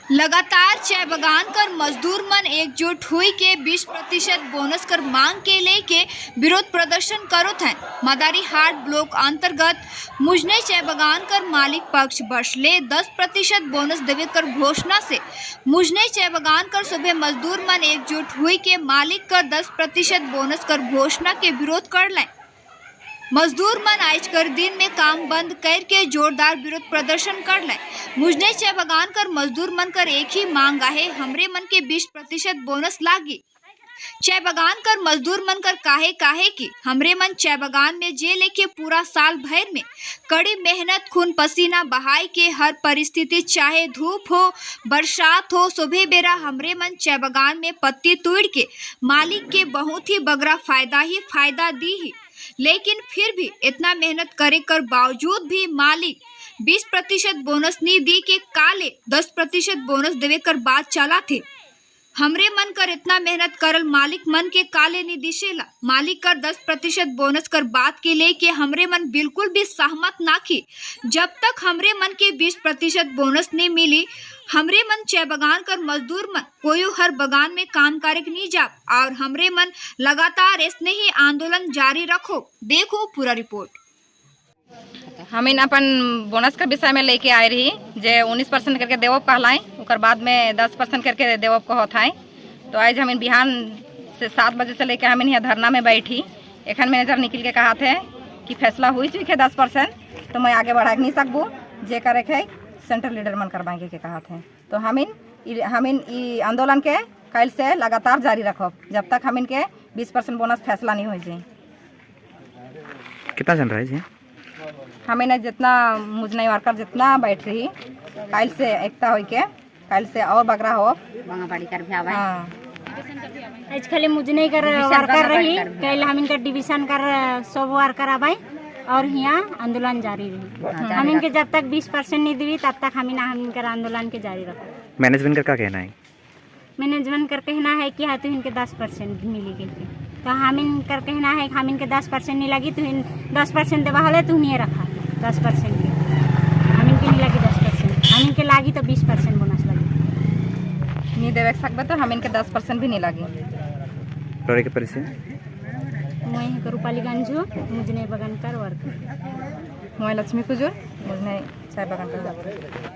लगातार चाय बगान कर मजदूर मन एकजुट हुई के 20% बोनस कर मांग के लेके विरोध प्रदर्शन करोत हैं। मदारी हाट ब्लॉक अंतर्गत मुजने चाय बगान कर मालिक पक्ष बरसले 10% बोनस देवे कर घोषणा से मुजने चाय बगान कर सुबह मजदूर मन एकजुट हुई के मालिक कर 10% बोनस कर घोषणा के विरोध कर लें। मजदूर मन आज कर दिन में काम बंद करके जोरदार विरोध प्रदर्शन कर लें। मुजने चाय बगान कर मजदूर मन कर एक ही मांग है, हमरे मन के 20% बोनस लागी। चाय बगान कर मजदूर मन कर काहे कि हमरे मन चाय बगान में जे लेके पूरा साल भर में कड़ी मेहनत खून पसीना बहाई के हर परिस्थिति चाहे धूप हो बरसात हो सुबह बेरा हमरे मन चाय बगान में पत्ती तोड़ के मालिक के बहुत ही बगरा फायदा दी ही, लेकिन फिर भी इतना मेहनत करे कर बावजूद भी मालिक 20% बोनस नहीं दी के काले 10% बोनस देवे कर बात चला थे। हमरे मन कर इतना मेहनत करल मालिक मन के काले नहीं दिशेला। मालिक कर 10% बोनस कर बात के लिए कि हमरे मन बिल्कुल भी सहमत ना की। जब तक हमरे मन के 20% बोनस नहीं मिली हमरे मन चाय बगान कर मजदूर मन कोई हर बगान में काम करे नहीं जा और हमरे मन लगातार ऐसे ही आंदोलन जारी रखो। देखो पूरा रिपोर्ट। हम इन अपन बोनस के विषय में लेके आए रही जे 19% करके देवब कहलाएं, उकर बाद में 10% करके देवब को होता है। तो आज हम इन बिहान से 7 बजे से लेके हम यहाँ धरना में बैठी। एखन मैनेजर निकल के कहा थे कि फैसला हुई चुके 10% तो मैं आगे बढ़ा नहीं सकूँ, जे करे के सेंट्रल लीडर मन करवाएंगे के कहा थे। तो हम इन आंदोलन के कल से लगातार जारी रखब जब तक हम इनके 20% बोनस फैसला नहीं हो जाए। कितना चल रहा है जी? हमें ना जितना मुझने वर्कर जितना बैठ रही कल से एकता हो के कल से और बगरा हो हाँ। आज खाली मुझने कर वर्कर रही कल हम इनका डिवीजन कर सब वर्कर आबाई और यहाँ आंदोलन जारी रही। हम इनके जब तक 20% नहीं दी तब तक हम इनका आंदोलन के जारी रखो। मैनेजमेंट का क्या कहना है? मैनेजमेंट कर कहना है कि हाँ तो इनके 10% मिलेगी, तो हम इनका कहना है कि हम इनके 10% नहीं लगी तो 10% देवा हले तू नहीं रखा 10% के हम इनके नहीं लगी 10%, हम इनके लागी तो 20% बोनस लगी नहीं देवे सकते तो हम इनके 10% भी नहीं लगी। रोड के परिचय मैं रूपालीगंज मुझने बगान कर वर्कर मैं लक्ष्मी कुजूर मुझने चाय बगान कर